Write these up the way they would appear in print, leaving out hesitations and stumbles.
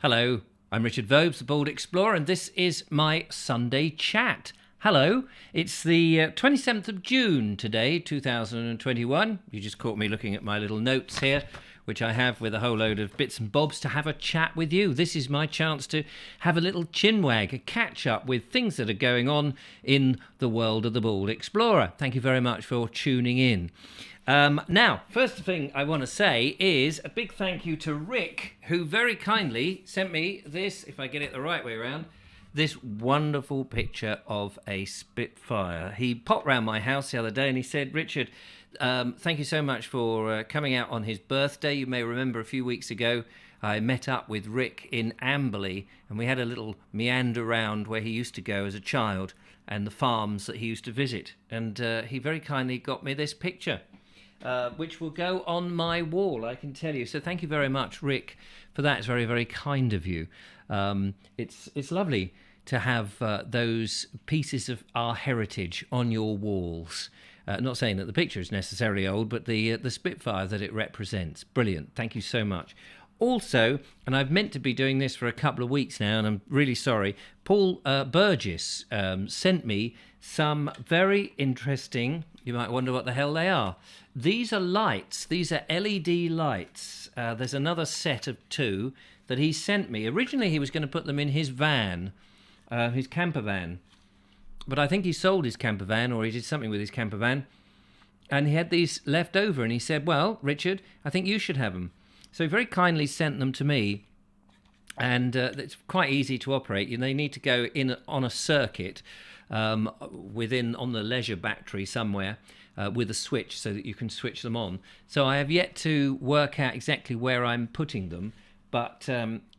Hello, I'm Richard Vobes, the Bald Explorer, and this is my Sunday chat. Hello, it's the 27th of June today, 2021. You just caught me looking at my little notes here, which I have with a whole load of bits and bobs to have a chat with you. This is my chance to have a little chinwag, a catch up with things that are going on in the world of the Bald Explorer. Thank you very much for tuning in. Now, first thing I want to say is a big thank you to Rick, who very kindly sent me this, if I get it the right way around, this wonderful picture of a Spitfire. He popped round my house the other day and he said, Richard, thank you so much for coming out on his birthday. You may remember a few weeks ago I met up with Rick in Amberley and we had a little meander round where he used to go as a child and the farms that he used to visit. And he very kindly got me this picture. Which will go on my wall, I can tell you. So thank you very much, Rick, for that. It's very, very kind of you. It's lovely to have those pieces of our heritage on your walls. Not saying that the picture is necessarily old, but the Spitfire that it represents. Brilliant. Thank you so much. Also, and I've meant to be doing this for a couple of weeks now, and I'm really sorry, Paul Burgess sent me some very interesting, you might wonder what the hell they are. These are lights. These are LED lights. There's another set of two that he sent me. Originally, he was going to put them in his van, his camper van. But I think he sold his camper van, or he did something with his camper van. And he had these left over, and he said, well, Richard, I think you should have them. So he very kindly sent them to me. And it's quite easy to operate. You know, they need to go in on a circuit on the leisure battery somewhere with a switch so that you can switch them on. So I have yet to work out exactly where I'm putting them. But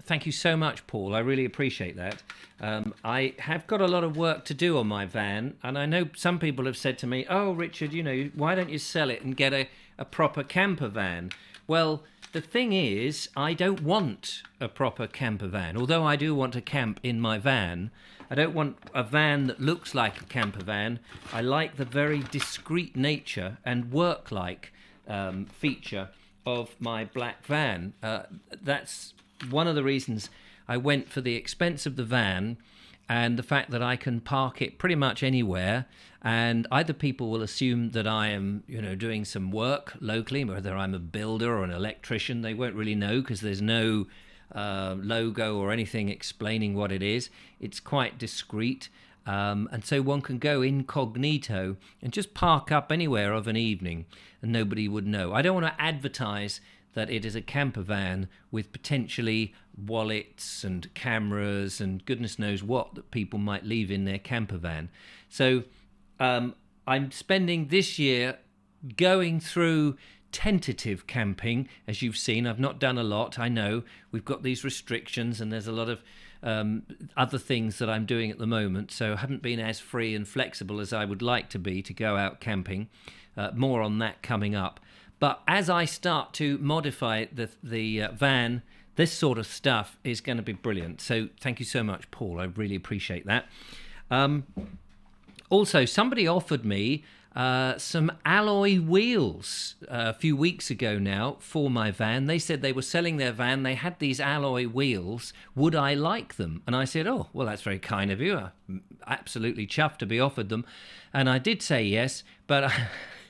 thank you so much, Paul. I really appreciate that. I have got a lot of work to do on my van. And I know some people have said to me, oh, Richard, you know, why don't you sell it and get a proper camper van? Well, the thing is, I don't want a proper camper van. Although I do want to camp in my van, I don't want a van that looks like a camper van. I like the very discreet nature and work-like feature of my black van. That's one of the reasons I went for the expense of the van and the fact that I can park it pretty much anywhere, and either people will assume that I am, you know, doing some work locally, whether I'm a builder or an electrician. They won't really know because there's no logo or anything explaining what it is. It's quite discreet, and so one can go incognito and just park up anywhere of an evening and nobody would know. I don't want to advertise that it is a camper van with potentially wallets and cameras and goodness knows what that people might leave in their camper van. So I'm spending this year going through tentative camping. As you've seen, I've not done a lot. I know we've got these restrictions and there's a lot of other things that I'm doing at the moment, so I haven't been as free and flexible as I would like to be to go out camping. More on that coming up. But as I start to modify the van, this sort of stuff is going to be brilliant. So thank you so much, Paul. I really appreciate that. Also, somebody offered me some alloy wheels a few weeks ago now for my van. They said they were selling their van. They had these alloy wheels. Would I like them? And I said, oh, well, that's very kind of you. I'm absolutely chuffed to be offered them. And I did say yes, but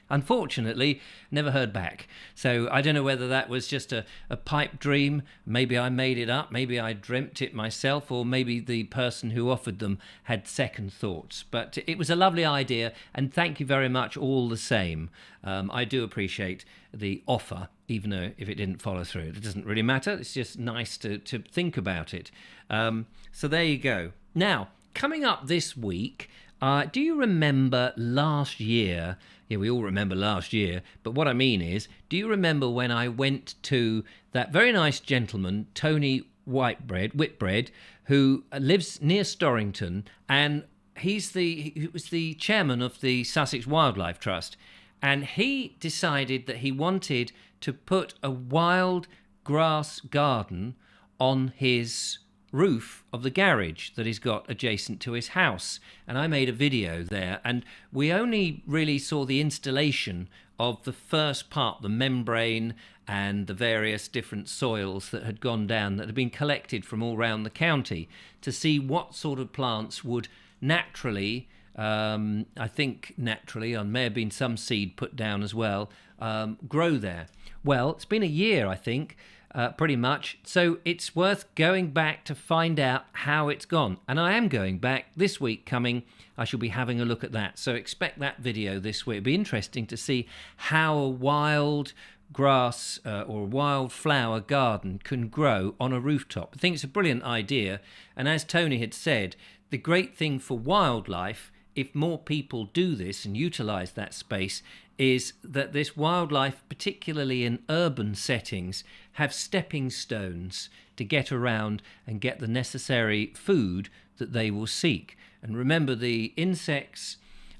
unfortunately, never heard back. So I don't know whether that was just a pipe dream. Maybe I made it up. Maybe I dreamt it myself, or maybe the person who offered them had second thoughts. But it was a lovely idea, and thank you very much all the same. I do appreciate the offer, even though if it didn't follow through, it doesn't really matter. It's just nice to think about it. So there you go. Now, coming up this week, do you remember last year? Yeah, we all remember last year, but what I mean is, do you remember when I went to that very nice gentleman, Tony Whitbread, who lives near Storrington, and he was the chairman of the Sussex Wildlife Trust, and he decided that he wanted to put a wild grass garden on his roof of the garage that he's got adjacent to his house. And I made a video there, and we only really saw the installation of the first part, the membrane and the various different soils that had gone down, that had been collected from all around the county, to see what sort of plants would naturally, I think naturally, and may have been some seed put down as well, grow there. Well, it's been a year, I think, pretty much. So it's worth going back to find out how it's gone. And I am going back this week coming. I shall be having a look at that. So expect that video this week. It'll be interesting to see how a wild grass or a wildflower garden can grow on a rooftop. I think it's a brilliant idea. And as Tony had said, the great thing for wildlife, if more people do this and utilize that space, is that this wildlife, particularly in urban settings, have stepping stones to get around and get the necessary food that they will seek. And remember, the insects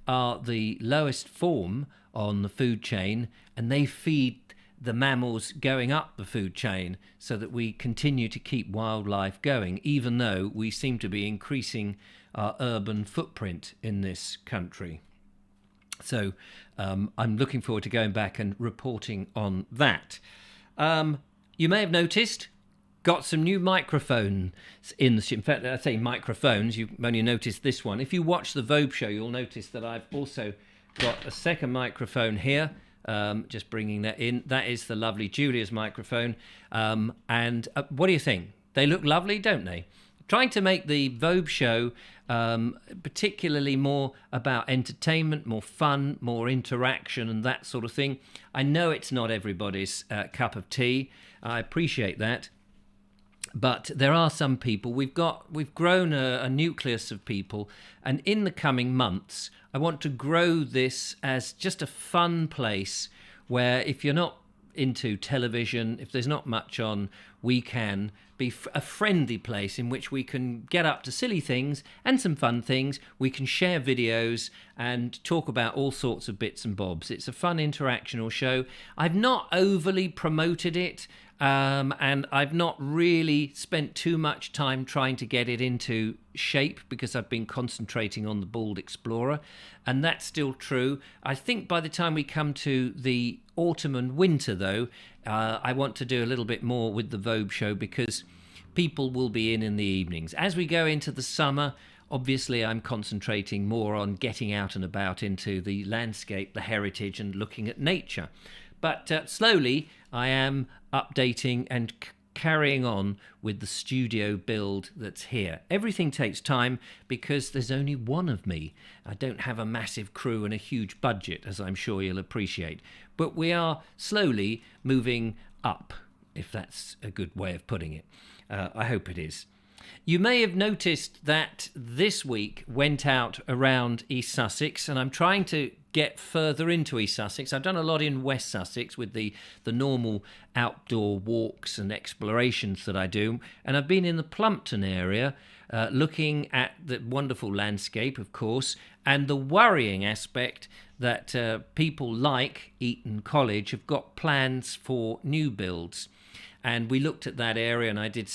are the lowest form on the food chain, and they feed the mammals going up the food chain, so that we continue to keep wildlife going, even though we seem to be increasing our urban footprint in this country. So I'm looking forward to going back and reporting on that. You may have noticed, got some new microphones in fact, I say microphones, you've only noticed this one. If you watch the Vobes show, you'll notice that I've also got a second microphone here. Just bringing that in. That is the lovely Julia's microphone. And what do you think? They look lovely, don't they? Trying to make the Vobes show particularly more about entertainment, more fun, more interaction and that sort of thing. I know it's not everybody's cup of tea. I appreciate that. But there are some people, we've grown a nucleus of people, and in the coming months, I want to grow this as just a fun place where, if you're not into television, if there's not much on, we can be a friendly place in which we can get up to silly things and some fun things. We can share videos and talk about all sorts of bits and bobs. It's a fun interactional show. I've not overly promoted it. And I've not really spent too much time trying to get it into shape, because I've been concentrating on the Bald Explorer, and that's still true. I think by the time we come to the autumn and winter, though, I want to do a little bit more with the Vobes show, because people will be in the evenings. As we go into the summer, obviously I'm concentrating more on getting out and about into the landscape, the heritage, and looking at nature. But slowly I am updating and carrying on with the studio build that's here. Everything takes time because there's only one of me. I don't have a massive crew and a huge budget, as I'm sure you'll appreciate. But we are slowly moving up, if that's a good way of putting it. I hope it is. You may have noticed that this week went out around East Sussex, and I'm trying to get further into East Sussex. I've done a lot in West Sussex with the normal outdoor walks and explorations that I do, and I've been in the Plumpton area looking at the wonderful landscape, of course, and the worrying aspect that people like Eton College have got plans for new builds. And we looked at that area, and I did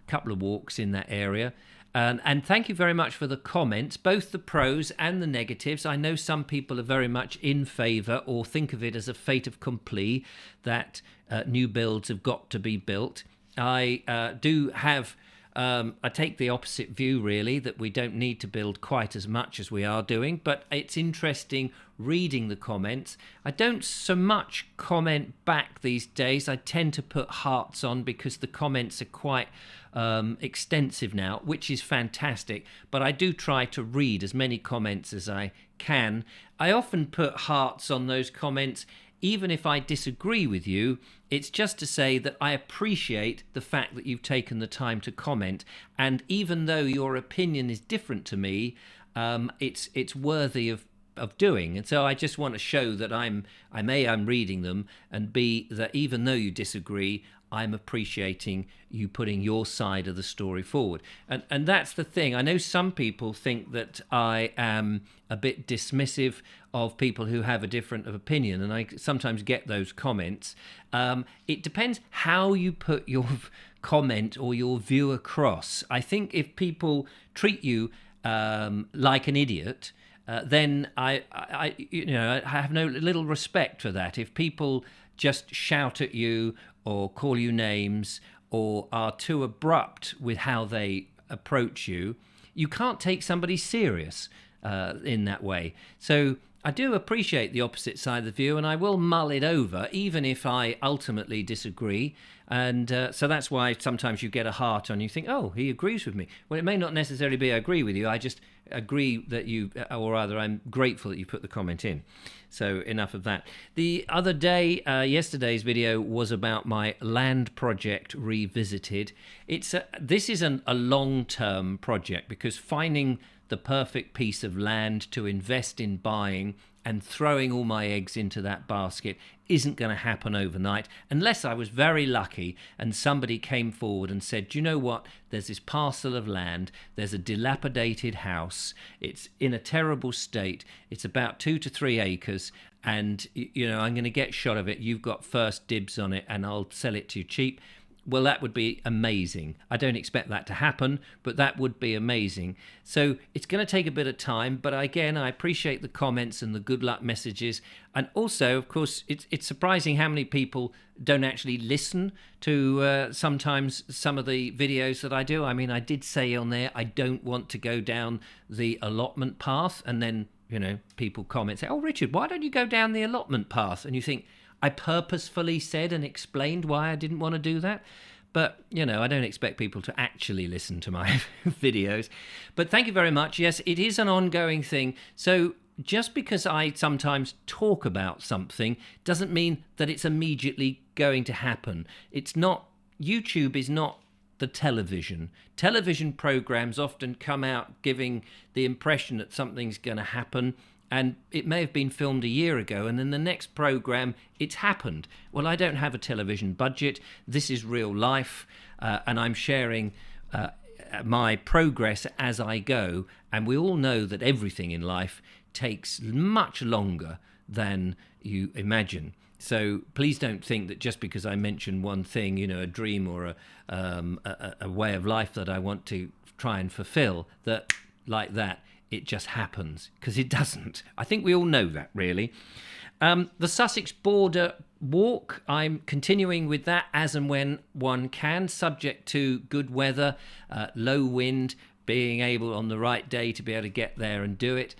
couple of walks in that area. And thank you very much for the comments, both the pros and the negatives. I know some people are very much in favour, or think of it as a fait accompli, that new builds have got to be built. I take the opposite view, really, that we don't need to build quite as much as we are doing, but it's interesting reading the comments. I don't so much comment back these days. I tend to put hearts on because the comments are quite extensive now, which is fantastic, but I do try to read as many comments as I can. I often put hearts on those comments even if I disagree with you. It's just to say that I appreciate the fact that you've taken the time to comment, and even though your opinion is different to me, it's worthy of doing. And so I just want to show that I'm reading them, and B, that even though you disagree, I'm appreciating you putting your side of the story forward. And that's the thing. I know some people think that I am a bit dismissive of people who have a different opinion, and I sometimes get those comments. It depends how you put your comment or your view across. I think if people treat you like an idiot, then I have no little respect for that. If people just shout at you or call you names or are too abrupt with how they approach you, you can't take somebody serious in that way. So I do appreciate the opposite side of the view, and I will mull it over, even if I ultimately disagree. And so that's why sometimes you get a heart on you think, oh, he agrees with me. Well, it may not necessarily be I agree with you. I just agree that you, or rather, I'm grateful that you put the comment in. So enough of that. The other day, yesterday's video was about my land project revisited. This is a long-term project, because finding the perfect piece of land to invest in buying and throwing all my eggs into that basket isn't going to happen overnight, unless I was very lucky and somebody came forward and said, do you know what, there's this parcel of land, there's a dilapidated house, it's in a terrible state, it's about 2 to 3 acres, and I'm going to get shot of it, you've got first dibs on it and I'll sell it to you cheap. Well, that would be amazing. I don't expect that to happen, but that would be amazing. So it's going to take a bit of time, but again, I appreciate the comments and the good luck messages. And also, of course, it's surprising how many people don't actually listen to sometimes some of the videos that I do. I mean, I did say on there, I don't want to go down the allotment path. And then, people comment, say, oh, Richard, why don't you go down the allotment path? And you think, I purposefully said and explained why I didn't want to do that. But, I don't expect people to actually listen to my videos. But thank you very much. Yes, it is an ongoing thing. So just because I sometimes talk about something doesn't mean that it's immediately going to happen. YouTube is not the television. Television programs often come out giving the impression that something's going to happen, and it may have been filmed a year ago, and in the next program, it's happened. Well, I don't have a television budget. This is real life, and I'm sharing my progress as I go. And we all know that everything in life takes much longer than you imagine. So please don't think that just because I mention one thing, a dream or a way of life that I want to try and fulfill, that like that, it just happens, because it doesn't. I think we all know that, really. The Sussex border walk, I'm continuing with that as and when one can, subject to good weather, low wind, being able on the right day to be able to get there and do it,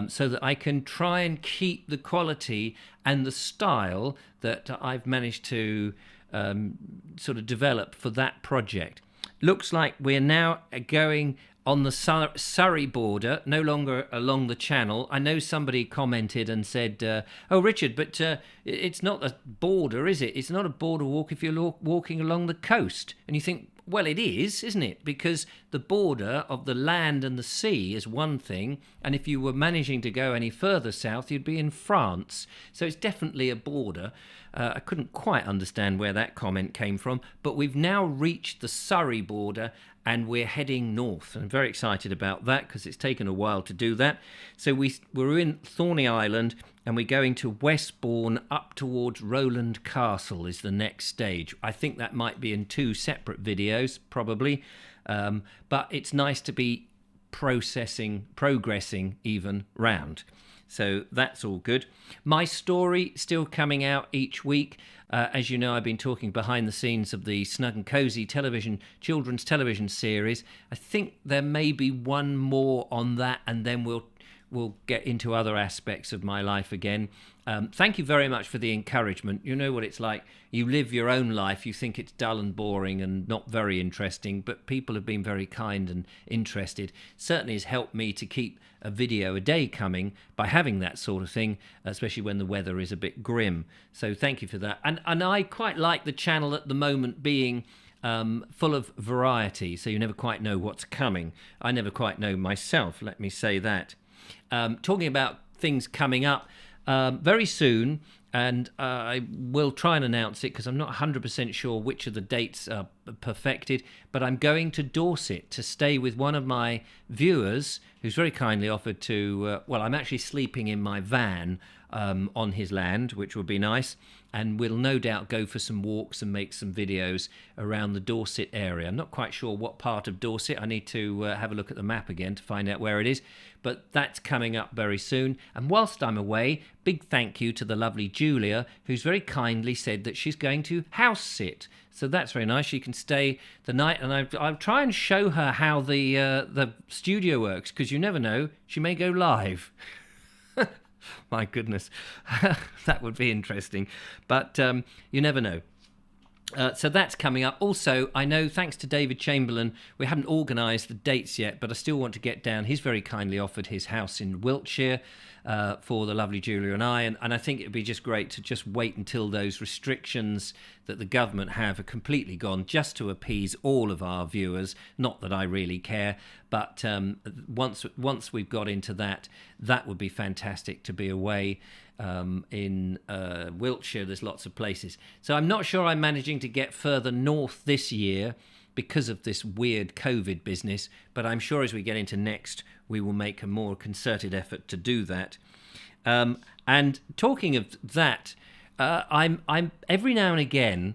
so that I can try and keep the quality and the style that I've managed to sort of develop for that project. Looks like we're now going on the Surrey border, no longer along the channel. I know somebody commented and said, oh, Richard, but it's not a border, is it? It's not a border walk if you're walking along the coast. And you think, well, it is, isn't it? Because the border of the land and the sea is one thing, and if you were managing to go any further south, you'd be in France. So it's definitely a border. I couldn't quite understand where that comment came from, but we've now reached the Surrey border, and we're heading north. I'm very excited about that because it's taken a while to do that. So we're in Thorney Island, and we're going to Westbourne up towards Rowland Castle is the next stage. I think that might be in 2 separate videos, probably. But it's nice to be progressing even round. So that's all good. My story still coming out each week. As you know, I've been talking behind the scenes of the Snug and Cozy children's television series. I think there may be one more on that, and then we'll get into other aspects of my life again. Thank you very much for the encouragement. You know what it's like. You live your own life. You think it's dull and boring and not very interesting, but people have been very kind and interested. Certainly has helped me to keep a video a day coming by having that sort of thing, especially when the weather is a bit grim. So thank you for that. And I quite like the channel at the moment being full of variety, so you never quite know what's coming. I never quite know myself, let me say that. Talking about things coming up very soon, and I will try and announce it because I'm not 100% sure which of the dates are perfected, but I'm going to Dorset to stay with one of my viewers who's very kindly offered to, I'm actually sleeping in my van on his land, which would be nice, and we'll no doubt go for some walks and make some videos around the Dorset area. I'm not quite sure what part of Dorset. I need to have a look at the map again to find out where it is, but that's coming up very soon. And whilst I'm away, big thank you to the lovely Julia, who's very kindly said that she's going to house sit. So that's very nice. She can stay the night, and I'll try and show her how the studio works, because you never know, she may go live. My goodness, that would be interesting. But you never know. So that's coming up. Also, I know, thanks to David Chamberlain, we haven't organised the dates yet, but I still want to get down. He's very kindly offered his house in Wiltshire for the lovely Julia and I, and I think it would be just great to just wait until those restrictions that the government have are completely gone, just to appease all of our viewers. Not that I really care, but once we've got into that, that would be fantastic to be away. In Wiltshire, there's lots of places. So I'm not sure I'm managing to get further north this year because of this weird COVID business, but I'm sure as we get into next, we will make a more concerted effort to do that. And talking of that, I'm every now and again,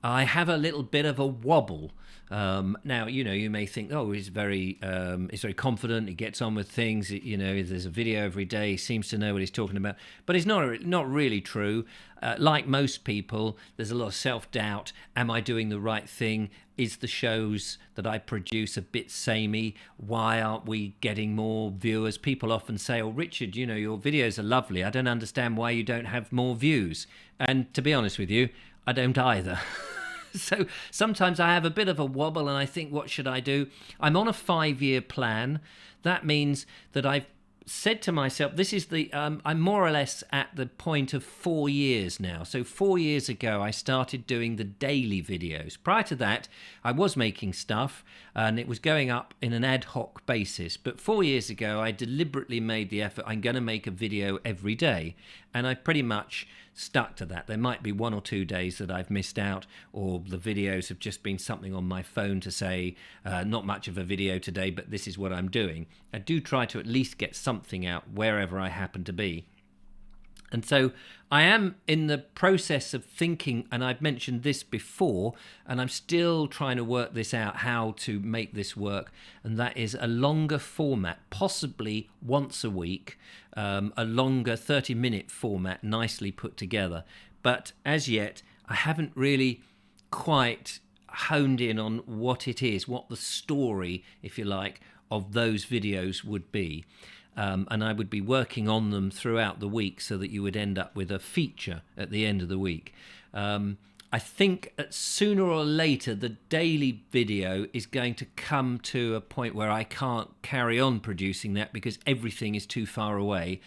I have a little bit of a wobble. Now, you may think, oh, he's very confident. He gets on with things. There's a video every day. He seems to know what he's talking about. But it's not really true. Like most people, there's a lot of self-doubt. Am I doing the right thing? Is the shows that I produce a bit samey? Why aren't we getting more viewers? People often say, oh, Richard, your videos are lovely. I don't understand why you don't have more views. And to be honest with you, I don't either. So sometimes I have a bit of a wobble and I think, what should I do? I'm on a 5-year plan. That means that I've said to myself, this is I'm more or less at the point of 4 years now. So 4 years ago, I started doing the daily videos. Prior to that, I was making stuff and it was going up in an ad hoc basis. But 4 years ago, I deliberately made the effort. I'm going to make a video every day. And I pretty much stuck to that. There might be 1 or 2 days that I've missed out, or the videos have just been something on my phone to say, not much of a video today, but this is what I'm doing. I do try to at least get something out wherever I happen to be. And so I am in the process of thinking, and I've mentioned this before, and I'm still trying to work this out, how to make this work. And that is a longer format, possibly once a week, a longer 30-minute format, nicely put together. But as yet, I haven't really quite honed in on what it is, what the story, if you like, of those videos would be. And I would be working on them throughout the week so that you would end up with a feature at the end of the week. I think sooner or later the daily video is going to come to a point where I can't carry on producing that because everything is too far away,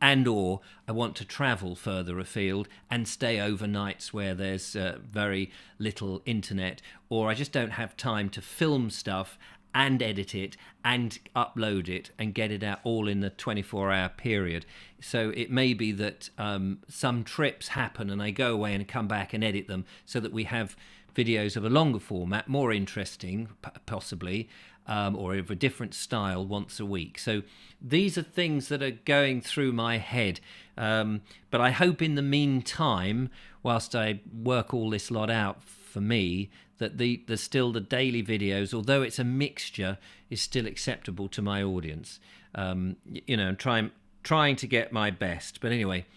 and or I want to travel further afield and stay overnights where there's very little internet, or I just don't have time to film stuff and edit it and upload it and get it out all in the 24-hour period. So it may be that some trips happen and I go away and come back and edit them so that we have videos of a longer format, more interesting possibly, or of a different style once a week. So these are things that are going through my head. But I hope in the meantime, whilst I work all this lot out for me, that there's still the daily videos, although it's a mixture, is still acceptable to my audience. Trying to get my best. But anyway,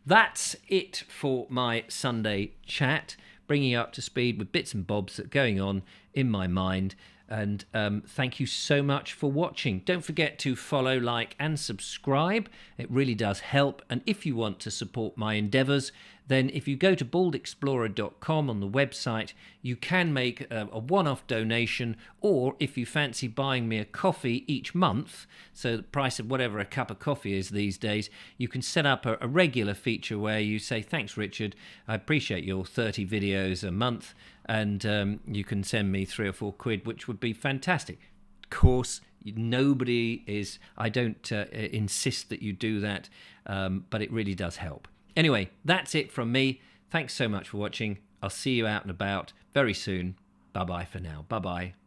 that's it for my Sunday chat, bringing you up to speed with bits and bobs that are going on in my mind. And thank you so much for watching. Don't forget to follow, like, and subscribe. It really does help. And if you want to support my endeavours, then if you go to baldexplorer.com on the website, you can make a one-off donation, or if you fancy buying me a coffee each month, so the price of whatever a cup of coffee is these days, you can set up a regular feature where you say, thanks, Richard, I appreciate your 30 videos a month, and you can send me 3 or 4 quid, which would be fantastic. Of course, I don't insist that you do that, but it really does help. Anyway, that's it from me. Thanks so much for watching. I'll see you out and about very soon. Bye-bye for now. Bye-bye.